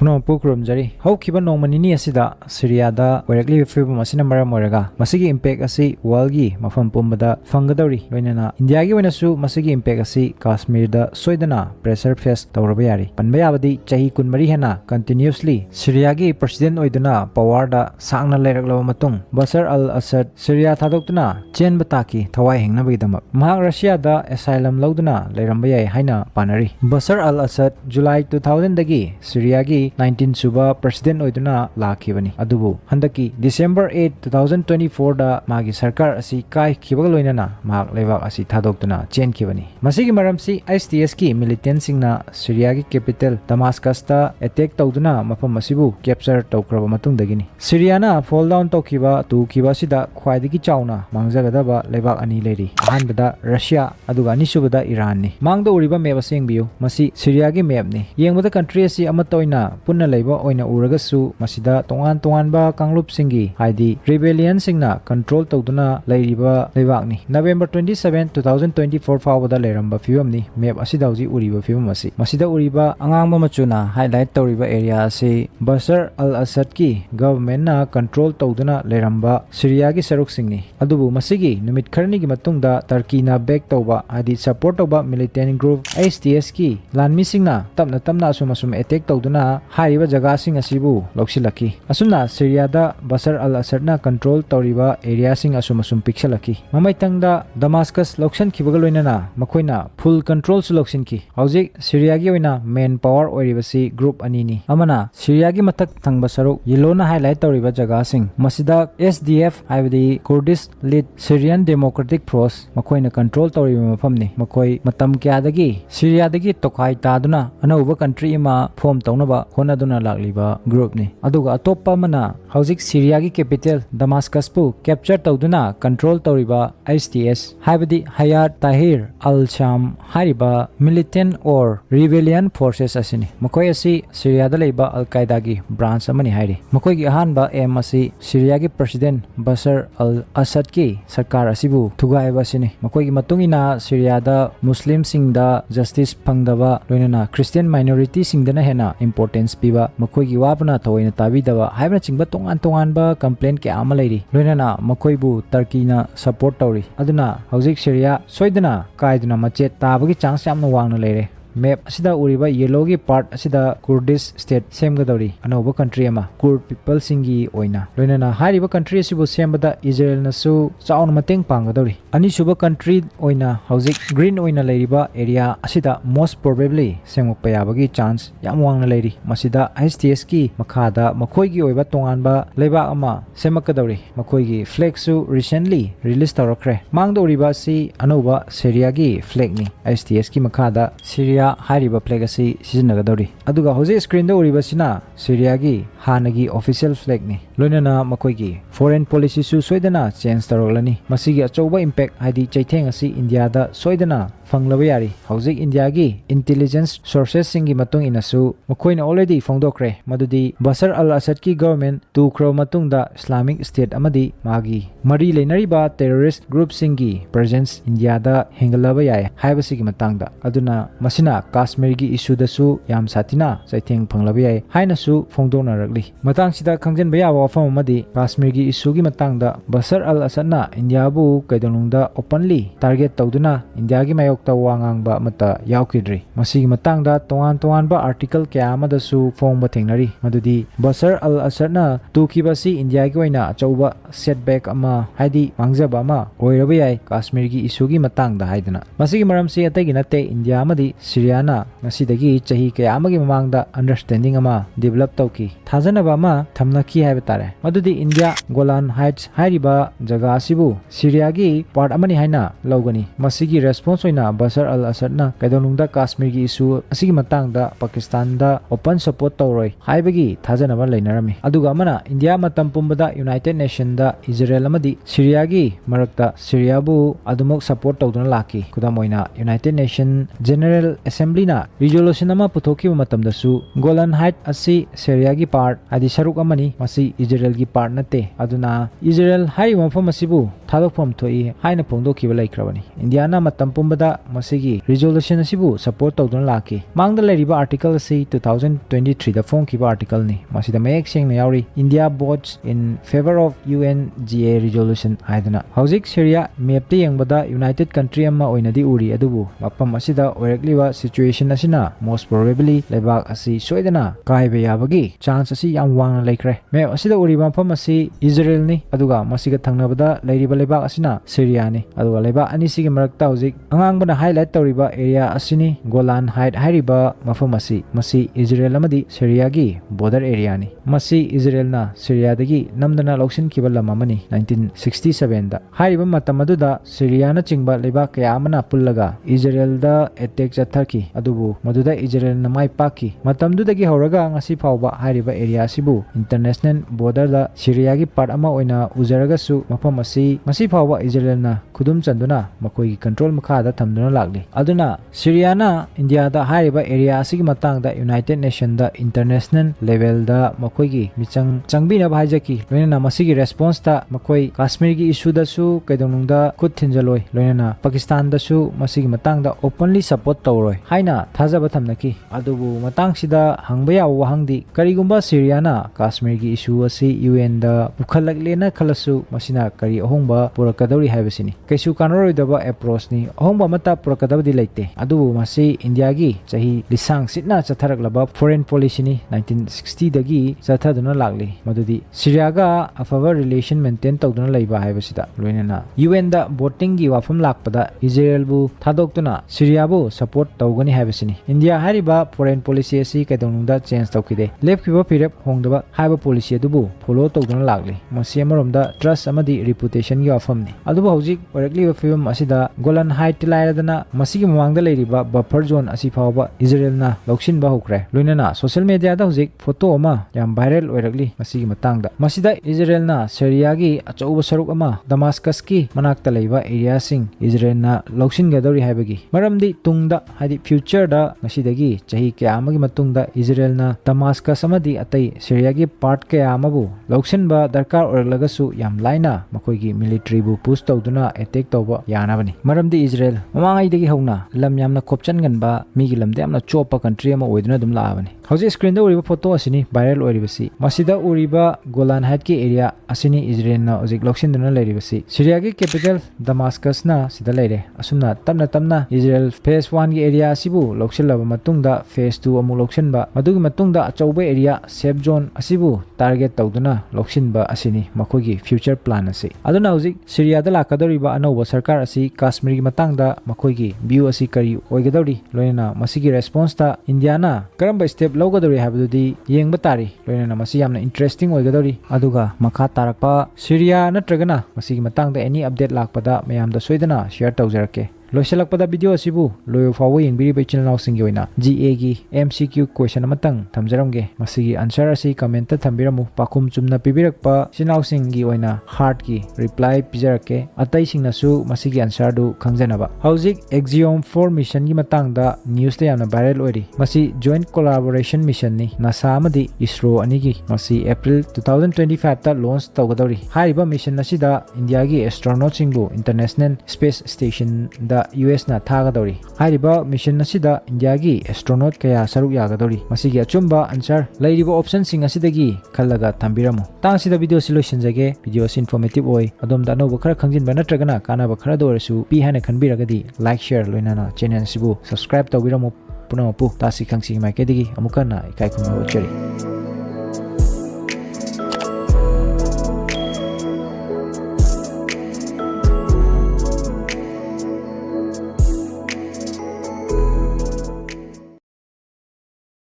पुनः पुक्रमजरी हौखिबा नोंमनिनी असिदा सिरियादा वैरकली फिल्म मसिना मरम ओरगा मसिगी इंपैक्ट असि वर्ल्डगी मफम पुंबदा फंगदौरी लोइनना इंडियागी वनसु मसिगी इंपैक्ट असि कश्मीरदा सोइदना प्रेशर फेस तौरबा यारी पनबा याबदी चाही 23 हेना कंटिन्यूअसली सिरियागी प्रेसिडेंट ओइदना पावरदा सांगना लेरकलबा मतुंग बशर अल असद सिरिया थादोक्तुना चेनबा ताकी थवाई हिंगनाबगिदमक महाग रशियादा एसाइलम लौदुना लेरंबा याय हाइना पानरी बशर अल असद जुलाई 2000 दगी सिरियागी 19 सुबा प्रेसिडेंट ओइदुना लाखिबनी अदुबु हंदकी डिसेंबर 8 2024 दा मागी सरकार असि काय खिबग लोइनना महाग लेबाक असि थादोक्तुना चेनखिबनी मसिगी मरमसि ISTS की मिलिटेंट सिंगना सिरियागी कैपिटल दमास्कसता अटैक तौदुना मफम असिबु कैप्चर तौक्रबा मतुंगदगिनी सिरियाना फॉल डाउन तौखिबा तुखिबा सिदा ख्वाइदगी चाउना मांगजगदबा लेबाक अनि लेरी अहानबदा रशिया अदुगा अनिसुबदा ईरान नि मांगदा उरिबा मेप असेंगबियु मसि सिरियागी मेप नि येंबदा कंट्री असि अमतोइना पुन्ना लेबा ओइना उरगसु मसिदा तोंगान तोंगानबा कांगलुप सिंगी हाइदी रिबेलियन सिंगना कंट्रोल तौदुना लेरिबा लेबाकनी नवंबर 27 2024 फावदा लेरंबा फिवमनी मेप असिदा हौजी उरिबा फिवम असि मसिदा उरिबा अंगांगबा मचुना हाइलाइट तौरिबा एरिया असि बशर अल असद की गवर्नमेंट ना कंट्रोल तौदुना लेरंबा सिरियागी सरुक सिंगनी अदुबु मसिगी नुमित खरनी की मतुंगदा टर्कीना बैक तौबा हाइदी सपोर्ट तौबा मिलिटेंट ग्रुप ISTS की लानमी सिंगना तपना तपना असुम अटैक तौदुना हारिबा जगह सिंग असिबु लौसिलकी असुना सिरियादा बशर अल असदना कंट्रोल तौरिबा एरिया सिंग असुम पिक्सलकी ममैतंगदा दमास्कस लौक्सन खिबगा लोइनना मखोइना फुल कंट्रोल सु लौसिनकी हौजिक सिरियागी ओइना मेन पावर ओइरिबसि ग्रुप अनिनी अमना सिरियागी मथक थंगबा सरुक येलोना हाइलाइट तौरिबा जगह सिंग मसिदा SDF हाइबदी Kurdish lead Syrian Democratic Force मखोइना कंट्रोल तौरिबा मफमनी मखोइ मतम क्यादगी सिरियादगी तोखाइ तादुना अनौबा कंट्री मा फॉर्म तौनबा होनादुना लाक्लिबा ग्रुप नि अदुगा अतोप्पा मना हौजिक सिरियागी कैपिटल दमास्कसपु कैप्चर तौदुना कंट्रोल तौरिबा ISTS हाइबदी हयात ताहिर अल शाम हारिबा मिलिटेंट और रिबेलियन फोर्सेस असिनी मखोइ असि सिरियादा लेबा अल कायदागी ब्रांच अमनी हाइरि मखोइगी अहानबा एम असि सिरियागी प्रेसिडेंट बशर अल असद की सरकार असिबु थुगाइबा असिनी मखोइगी मतुंगिना सिरियादा मुस्लिम सिंगदा जस्टिस फंगदबा लोइनना क्रिश्चियन माइनॉरिटी सिंगदना हेना इंपोर्टेंस पीबा मखोइगी वापना थोइना ताबिदबा हाइबना चिंगबा तोंगान तोंगानबा कंप्लेंट के आमा लेरि लोइनना मखोइबु टर्कीना सपोर्ट तौरि अदुना हौजिक सिरिया सोइदना कायदुना मचे ताबगी चांस यामना वांगना लेरे मैप असिदा उरिबा येलोगी पार्ट असिदा कुर्दिश स्टेट सेमगदौरी अनौबा कंट्री अमा कुर्द पीपल सिंगी ओइना लोइनना हारिबा कंट्री असिबु सेमबदा इजराइल नसु चाउन मतेंग पांगदौरी अनिसुबा कंट्री ओइना हौजिक ग्रीन ओइना लेरिबा एरिया असिदा मोस्ट प्रोबेबली सेमोपा याबगी चांस याम वांगना लेरि मसिदा ISTS की मखादा मखोइगी ओइबा तोंगानबा लेबा अमा सेमकदौरी मखोइगी फ्लैग सु रिसेंटली रिलीज तौरखरे मांगदौरिबा सि अनौबा सिरियागी फ्लैग नि ISTS की मखादा सिरिया हारिबा फ्लैग असि सिजनगदौरी अदुगा हौजे स्क्रीन दा उरिबसिना सिरियागी हानगी ऑफिशियल फ्लैग नि लोइनना मखोइगी फॉरेन पॉलिसी सु सोइदना चेंज तौरगलनी मसिगी अचौबा इंपैक्ट हाइदी चैथेंग असि इंडिया दा सोइदना फंगलबा यारी हौजिक इंडिया की इंटेलिजेंस सोर्सेस सिंगी मतुंग इनसु मखोइना ऑलरेडी फोंदोक्रे मदुदी बशर अल असद की गवर्नमेंट तुख्रो मतुंगदा इस्लामिक स्टेट अमदी मागी मरी लेनरिबा टेररिस्ट ग्रुप सिंगी प्रेजेंस इंडिया दा हेंगलबा याय हाइबसिगी मतंगदा अदुना मसिना कश्मीर की इशू दसु याम साथिना चैथेंग फंगलबा याय हाइनसु फोंदोनरगली मतंगसिदा खंगजनबा याबा वफम अमदी कश्मीर की इशू की मतंगदा बशर अल असदना इंडिया बु कैदोनुंगदा ओपनली टारगेट तौदुना इंडिया की मायोक्ता वांगांगबा मता यावकिद्री मसिगी मतंगदा तोंगान तोंगानबा आर्टिकल क्या अमदसु फोंगबा थेंगनरी मदुदी बशर अल असदना तुखिबसि इंडिया की ओइना अचौबा सेटबैक अमा हाइदी मांगजबा अमा ओइरबा याय कश्मीर की इशू की मतंगदा हाइदना मसिगी मरमसि अतैगी नते इंडिया अमदी सिरियाना ngasiदगी चही कया अमगी ममांगदा अंडरस्टैंडिंग अमा डेवलप तौकी थाजनबा अमा थमनकी हाइबा तारे मदुदी इंडिया गोलान हाइट्स हाइरिबा जगह असिबु सिरियागी पार्ट अमनी हाइना लौगनी मसिगी रेस्पॉन्स ओइना बशर अल असदना कैदोनुंगदा कश्मीर की इशू असिगी मतंगदा पाकिस्तान दा ओपन सपोर्ट तौरोय हाइबगी थाजनबा लेनरमी अदुगा अमना इंडिया मतम पुंबदा यूनाइटेड नेशन दा इजराइल अमदी सिरियागी मरक्ता सिरियाबु अदुमक सपोर्ट तौदुना लाकी खुदाम ओइना यूनाइटेड नेशन जनरल असेंबली ना रिजोल्यूशन अमा पुथोकिबा मतमदसु गोलान हाइट असि सिरियागी पार्ट आदि सरुक अमनी मसी इजराइल की पार्ट नते अदुना इजराइल हाइ मफम असिबु ꯊꯥꯗꯣꯛꯐꯝ ꯊꯣꯛꯏ ꯍꯥꯏꯅ ꯐꯣꯡꯗꯣꯛꯈꯤꯕ ꯂꯩꯈ꯭ꯔꯕꯅꯤ ꯏꯟꯗꯤꯌꯥꯅ ꯃꯇꯝ ꯄꯨꯝꯕꯗ ꯃꯁꯤꯒꯤ ꯔꯤꯖꯣꯂꯨꯁꯟ ꯑꯁꯤꯕꯨ ꯁꯄꯣꯔꯠ ꯇꯧꯗꯨꯅ ꯂꯥꯛꯈꯤ ꯃꯥꯡꯗ ꯂꯩꯔꯤꯕ ꯑꯥꯔꯇꯤꯀꯜ ꯑꯁꯤ 2023ꯗ ꯐꯣꯡꯈꯤꯕ ꯑꯥꯔꯇꯤꯀꯜꯅꯤ ꯃꯁꯤꯗ ꯃꯌꯦꯛ ꯁꯦꯡꯅ ꯌꯥꯎꯔꯤ India votes in favor of UNGA resolution ꯍꯥꯏꯗꯨꯅ ꯍꯧꯖꯤꯛ ꯁꯤꯔꯤꯌꯥ ꯃꯦꯞꯇ ꯌꯦꯡꯕꯗ ꯌꯨꯅꯥꯏꯇꯦꯗ ꯀꯟꯇ꯭ꯔꯤ ꯑꯃ ꯑꯣꯏꯅꯗꯤ ꯎꯔꯤ ꯑꯗꯨꯕꯨ ꯃꯐꯝ ꯑꯁꯤꯗ ꯑꯣꯏꯔꯛꯂꯤꯕ ꯁꯤꯆꯨꯑꯦꯁꯟ ꯑꯁꯤꯅ most probably ꯂꯩꯕꯥꯛ ꯑꯁꯤ ꯁꯣꯏꯗꯅ ꯀꯥꯏꯕ ꯌꯥꯕꯒꯤ ꯆꯥꯟꯁ ꯑꯁꯤ ꯌꯥꯝ ꯋꯥꯡꯅ ꯂꯩꯈ꯭ꯔꯦ ꯃꯦꯞ ꯑꯁꯤꯗ ꯎꯔꯤꯕ ꯃꯐꯝ ꯑꯁꯤ इजराइलनी अदुगा मसिगा थंगनबदा लैरिबा लेबाक असिना सिरियानी अदुगा लेबाक अनिसिगे मरक्ता हौजिक अंगांगबना हाइलाइट तौरिबा एरिया असिनी गोलान हाइट हाइरिबा मफम असी मसी इजराइल अमदी सिरियागी बॉर्डर एरियानी मसी इजराइलना सिरियादगी नमदना लौसिनखिबा लम अमनी 1967 दा हाइरिबा मतम अदुदा सिरियाना चिंगबा लेबाक कया अमना पुल्लगा इजराइलदा अटैक चथरकी अदुबु मदुदा इजराइलना माइ पाकी मतमदुदगी हौरगा ngasi फावबा हाइरिबा एरिया असिबु इंटरनेशनल बॉर्डर दा सिरियागी पार्ट अमा ओइना उजरगसु मफम असी ngasi फावबा इजराइलना खुदुम चंदुना मकोइगी कंट्रोल मखादा थमदुना लागली अदुना सिरियाना इंडिया दा हाइरिबा एरिया असिगी मतंगदा यूनाइटेड नेशन दा इंटरनेशनल लेवल दा मकोइगी मिचंग चंगबिना भाइजकी लोइना मसिगी रेस्पॉन्स ता मकोइ कश्मीर की इशू दसु कैदोनुंगदा खुद थिंजलोय लोइना पाकिस्तान दसु मसिगी मतंगदा ओपनली सपोर्ट तौरोय हाइना थाजबा थमनकी अदुबु मतंगसिदा हंगबया वहांगदी करिगुंबा सिरियाना कश्मीर की इशू असी यूएन दा पुखलकलेना खलसु मसिना करी अहोंबा पुरकदौरी हाइबसिनी कैसु कानरोइदबा अप्रोच नि अहोंबा मता पुरकदबदि लेते अदुबु मसि इंडिया की चाही लिसांग सिटना चथरकलबा फॉरेन पॉलिसी नि 1960 दगी चथदुना लागली मदुदी सिरियागा अफबा रिलेशन मेंटेन तौदुना लैबा हाइबसिदा लोइनना यूएन दा वोटिंग की वाफम लाकपदा इजराइलबु थादोक्तुना सिरियाबु सपोर्ट तौगनी हाइबसिनी इंडिया हारिबा फॉरेन पॉलिसी असि कैदोनुंदा चेंज तौकिदे लेपखिबा फिरेप होंगदबा हाइबा पॉलिसी अदुबु फॉलो तौदुना लागली मसि अमरोमदा ट्रस्ट अमदी रिपुटेशन की वाफमनी अदुबु हौजिक ओरकलिबा फिल्म असिदा गोलन हाइट लायरदना मसिगी मवांगदा लैरिबा बफर जोन असि फावबा इजराइलना लौसिनबा होख्रे लोइनना सोशल मीडिया दा हौजिक फोटो अमा याम वायरल ओरकली मसिगी मतंगदा मसिदा इजराइलना सिरियागी अचौबा सरुक अमा दमास्कस की मनाक्ता लैबा एरिया सिंग इजराइलना लौसिनगदौरी हाइबगी मरमदी तुंगदा हादि फ्यूचर दा ngasiदगी चाही कया अमगी मतुंगदा इजराइलना दमास्कस अमदी अतै सिरियागी पार्ट कया अमबु लौसिनबा दरकार ओरलगसु याम लाइना मखोइगी मिलिटरी बु पुश तौदुना अटैक तौबा यानाबनी मरमदी इजराइल ममांगाइदगी हौना लम यामना खोपचनगनबा मिगी लमदे यामना चोपा कंट्री अमा ओइदुना दुम लाआबनी हौजे स्क्रीन दा उरिबा फोटो असिनी वायरल ओरिबसी मसिदा उरिबा गोलान हाइट की एरिया असिनी इजराइलना ओजिक लौसिनदुना लैरिबसी सिरियागी कैपिटल दमास्कसना सिदा लैरे असुमना तमना तमना इजराइल फेज 1 की एरिया असिबु लौसिनलबा मतुंगदा फेज 2 अमु लौसिनबा मदुगी मतुंगदा अचौबा एरिया सेफ जोन असिबु टारगेट तौदुना लौसिनबा असिनी मखोइगी फ्यूचर प्लान असी अदुना हौजिक सिरियादा लाकादौरिबा अनौबा सरकार असी कश्मीर की मतंगदा मखोइगी व्यू असी करी ओइगदौरी लोइना मसिगी रेस्पॉन्स ता इंडियाना करंबा स्टेप लौगदौरी हाबदुदी येंगबा तारी लोइना मसि यामना इंटरेस्टिंग ओइगदौरी अदुगा मखा तारकपा सिरिया नत्रगना मसिगी मतंगदा एनी अपडेट लाकपदा मयामदा सोइदना शेयर तौजरके लोइसलकपदा वीडियो असिबु लोयो फावो येंबिरिबा चैनल सिंगी ओइना जीए की एमसीक्यू क्वेश्चन अमतंग थमजरमगे मसिगी आंसर असि कमेंट ता थंबिरमु पाखुम चुमना पिबिरकपा चैनल सिंगी ओइना हार्ट की रिप्लाई पिजरके अतै सिंगनासु मसिगी आंसर दु खंगजनबा हौजिक एक्सियोम 4 मिशन की मतंगदा न्यूज़ ता यामना वायरल ओइरी मसि जॉइंट कोलैबोरेशन मिशन नि नासा अमदी इसरो अनिगी मसि अप्रैल 2025 ता लॉन्च तौगदौरी हारिबा मिशन असिदा इंडिया की एस्ट्रोनॉट सिंगबु इंटरनेशनल स्पेस स्टेशन दा US ना थागदौरी हारिबा मिशन असिदा इंडिया की एस्ट्रोनॉट कया सरुक यागदौरी मसिगी अचुंबा आंसर लैरिबा ऑप्शन सिंग असिदगी खल्लगा थंबिरमु तांसिदा वीडियो सि लोइसनजगे वीडियो सि इन्फॉर्मेटिव ओइ अदोमदा अनौबा खरा खंजिनबा नत्रगना कानाबा खरा दोरसु पी हाना खनबिरगदी लाइक शेयर लोइनाना चैनल सिबु सब्सक्राइब तौबिरमु पुनमपु तासी खंगसी माइकेदगी अमुकना इकाई खुमा वचरी